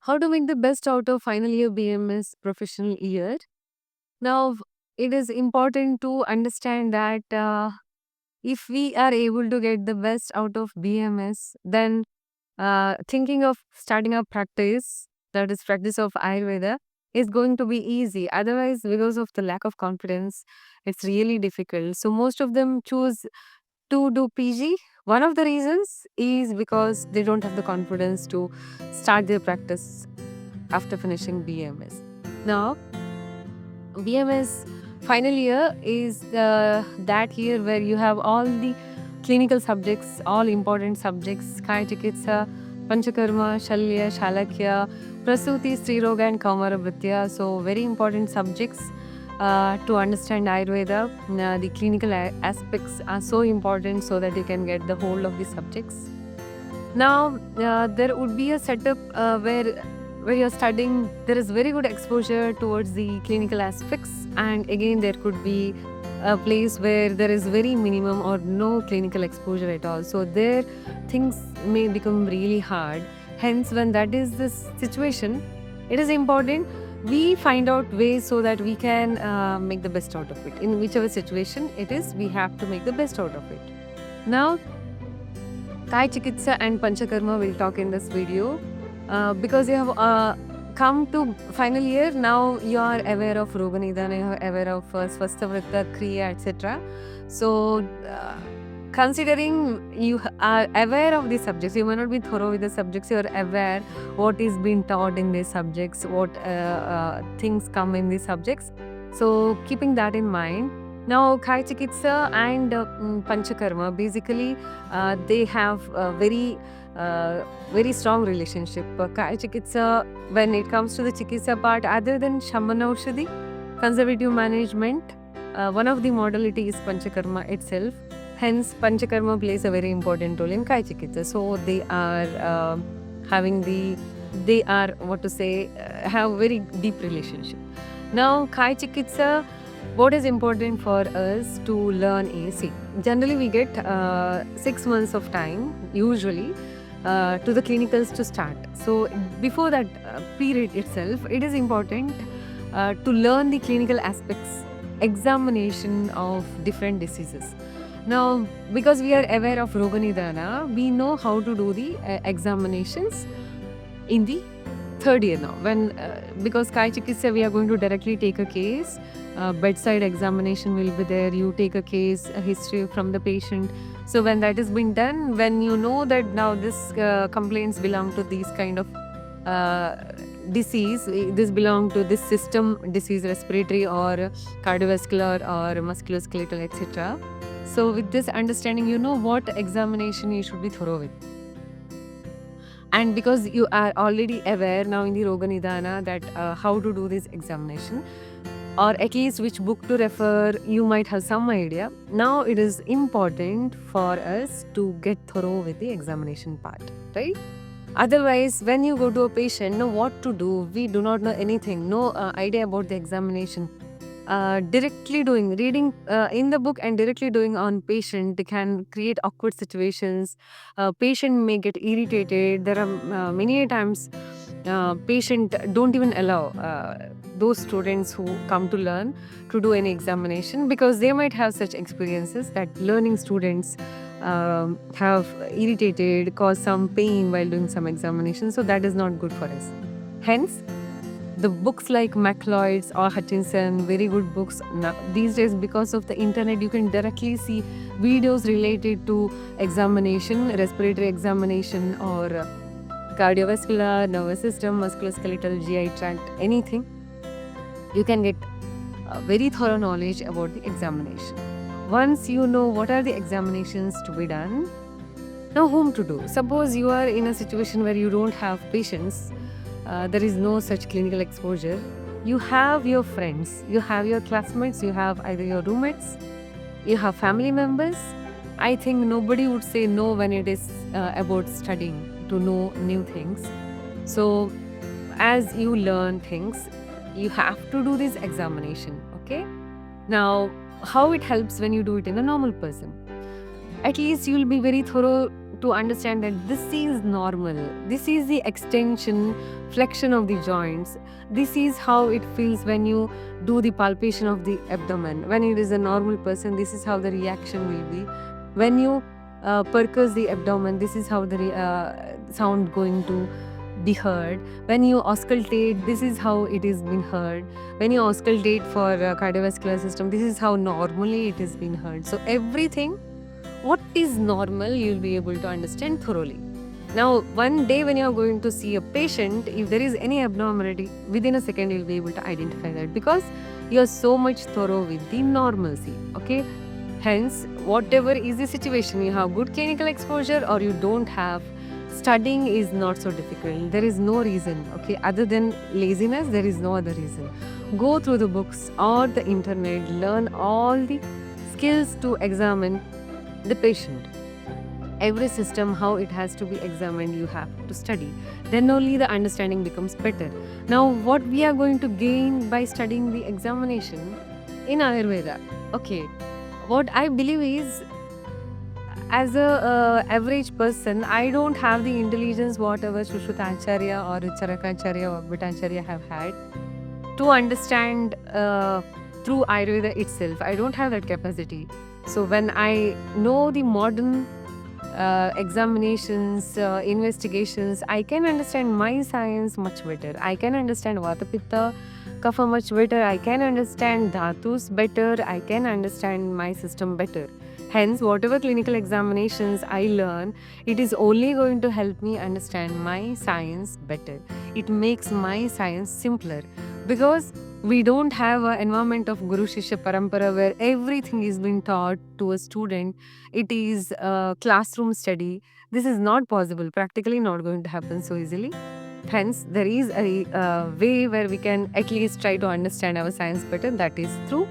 How to make the best out of final year BMS professional year. Now, it is important to understand that if we are able to get the best out of BMS, then thinking of starting a practice, that is practice of Ayurveda, is going to be easy. Otherwise, because of the lack of confidence, it's really difficult. So most of them choose to do PG. One of the reasons is because they don't have the confidence to start their practice after finishing BMS. Now, BMS final year is that year where you have all the clinical subjects, all important subjects, Kaya Chikitsa, Panchakarma, Shalya, Shalakya, Prasuti, Sriroga and Kaumaravritya. So very important subjects to understand Ayurveda. The clinical aspects are so important so that you can get the whole of the subjects. Now, there would be a setup where you're studying, there is very good exposure towards the clinical aspects, and again, there could be a place where there is very minimum or no clinical exposure at all. So, there things may become really hard. Hence, when that is the situation, it is important we find out ways so that we can make the best out of it. In whichever situation it is, we have to make the best out of it. Now, Kai Chikitsa and Panchakarma will talk in this video. Because you have come to final year, now you are aware of Roganidana, you are aware of Swastavritta, Kriya, etc. So, considering you are aware of these subjects, you may not be thorough with the subjects, you are aware what is being taught in these subjects, what things come in these subjects. So, keeping that in mind, now Kai Chikitsa and Panchakarma, basically, they have a very strong relationship. Kaya Chikitsa, when it comes to the Chikitsa part, other than Shamana Aushadhi, conservative management, one of the modality is Panchakarma itself. Hence, Panchakarma plays a very important role in Kaya Chikitsa. So, they are have very deep relationship. Now, Kaya Chikitsa, what is important for us to learn is, see, generally we get 6 months of time, usually, to the clinicals to start. So, before that period itself, it is important to learn the clinical aspects, examination of different diseases. Now, because we are aware of Roganidana, we know how to do the examinations in the third year now. Because Kai Chikitsa, we are going to directly take a case, bedside examination will be there, you take a case, a history from the patient. So when that is being done, when you know that now this complaints belong to these kind of disease, this belong to this system disease, respiratory or cardiovascular or musculoskeletal, etc. So with this understanding, you know what examination you should be thorough with. And because you are already aware now in the Roganidana that how to do this examination, or at least which book to refer, you might have some idea. Now it is important for us to get thorough with the examination part, right? Otherwise, when you go to a patient, know what to do, we do not know anything, no idea about the examination. Directly doing, reading in the book and directly doing on patient can create awkward situations. Patient may get irritated. There are many times patient don't even allow those students who come to learn to do any examination, because they might have such experiences that learning students have irritated, caused some pain while doing some examination. So that is not good for us. Hence, the books like MacLeod's or Hutchinson, very good books. Now, these days, because of the internet, you can directly see videos related to examination, respiratory examination, or cardiovascular, nervous system, musculoskeletal, GI tract, anything. You can get very thorough knowledge about the examination. Once you know what are the examinations to be done, now whom to do. Suppose you are in a situation where you don't have patients, there is no such clinical exposure. You have your friends, you have your classmates, you have either your roommates, you have family members. I think nobody would say no when it is about studying, to know new things. So, as you learn things, you have to do this examination, okay? Now, how it helps when you do it in a normal person? At least you will be very thorough to understand that this is normal. This is the extension, flexion of the joints. This is how it feels when you do the palpation of the abdomen. When it is a normal person, this is how the reaction will be. When you percuss the abdomen, this is how the sound going to be heard. When you auscultate, this is how it is being heard. When you auscultate for cardiovascular system, this is how normally it is being heard. So everything what is normal you'll be able to understand thoroughly. Now one day when you are going to see a patient, if there is any abnormality, within a second you'll be able to identify that because you are so much thorough with the normalcy. Okay, hence whatever is the situation, you have good clinical exposure or you don't have, studying is not so difficult. There is no reason, okay, other than laziness. There is no other reason. Go through the books or the internet, learn all the skills to examine the patient. Every system, how it has to be examined, you have to study. Then only the understanding becomes better. Now what we are going to gain by studying the examination in Ayurveda, okay, what I believe is, as a average person, I don't have the intelligence whatever Shrushruta or Charakacharya or Bhattacharya have had to understand through Ayurveda itself. I don't have that capacity. So when I know the modern examinations, investigations, I can understand my science much better. I can understand Vata Pitta Kapha much better. I can understand Dhatus better. I can understand my system better. Hence, whatever clinical examinations I learn, it is only going to help me understand my science better. It makes my science simpler because we don't have an environment of Guru Shishya Parampara where everything is being taught to a student. It is a classroom study. This is not possible, practically not going to happen so easily. Hence, there is a way where we can at least try to understand our science better. That is through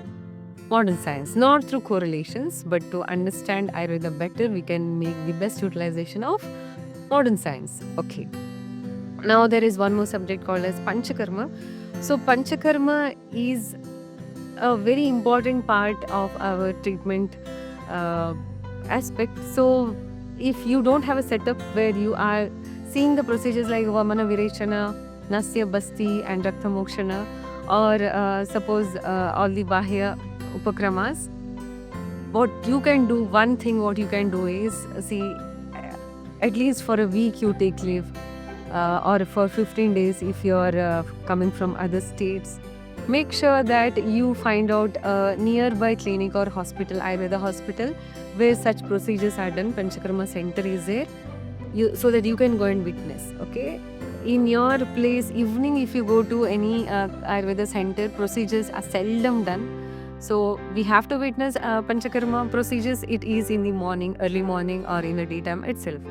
modern science, not through correlations, but to understand Ayurveda better, we can make the best utilization of modern science. Okay. Now there is one more subject called as Panchakarma. So Panchakarma is a very important part of our treatment aspect. So if you don't have a setup where you are seeing the procedures like Vamana Virechana, Nasya Basti and Raktha Mokshana, or suppose all the Bahya Upakramas, what you can do, one thing what you can do is, see, at least for a week you take leave, or for 15 days if you are coming from other states. Make sure that you find out a nearby clinic or hospital, Ayurveda hospital, where such procedures are done. Panchakarma center is there, so that you can go and witness. Okay, in your place, evening if you go to any Ayurveda center, procedures are seldom done. So we have to witness Panchakarma procedures. It is in the morning, early morning, or in the daytime itself.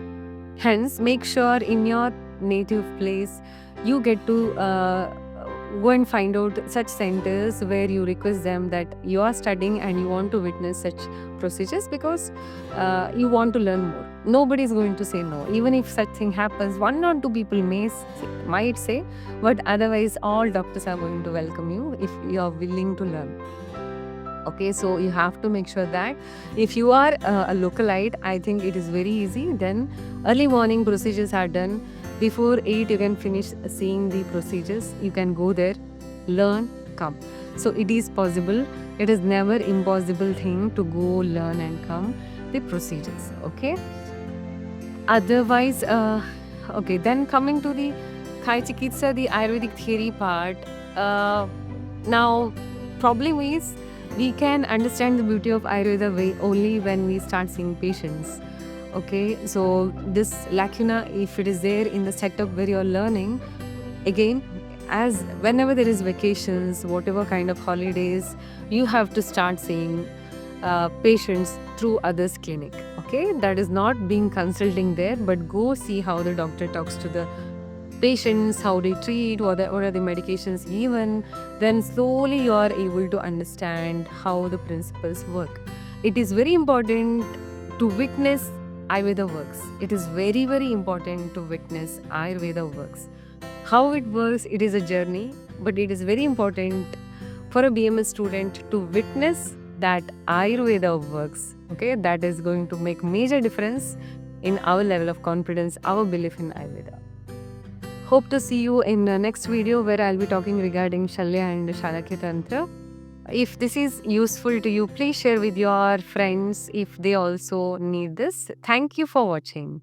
Hence, make sure in your native place you get to go and find out such centers where you request them that you are studying and you want to witness such procedures because you want to learn more. Nobody is going to say no. Even if such thing happens, one or two people might say, but otherwise all doctors are going to welcome you if you are willing to learn. Okay, so you have to make sure that if you are a localite, I think it is very easy. Then early morning procedures are done. Before 8, you can finish seeing the procedures. You can go there, learn, come. So it is possible. It is never impossible thing to go learn and come the procedures. Okay. Otherwise, okay. Then coming to the Kaya Chikitsa, the Ayurvedic theory part. Now, problem is, we can understand the beauty of Ayurveda only when we start seeing patients. Okay, so this lacuna, if it is there in the setup where you're learning, again, as whenever there is vacations, whatever kind of holidays, you have to start seeing patients through others' clinic. Okay, that is not being consulting there, but go see how the doctor talks to the patients, how they treat, what are the medications given. Then slowly you are able to understand how the principles work. It is very important to witness Ayurveda works. It is very, very important to witness Ayurveda works. How it works, it is a journey, but it is very important for a BMS student to witness that Ayurveda works. Okay, that is going to make major difference in our level of confidence, our belief in Ayurveda. Hope to see you in the next video where I'll be talking regarding Shalya and Shalakya Tantra. If this is useful to you, please share with your friends if they also need this. Thank you for watching.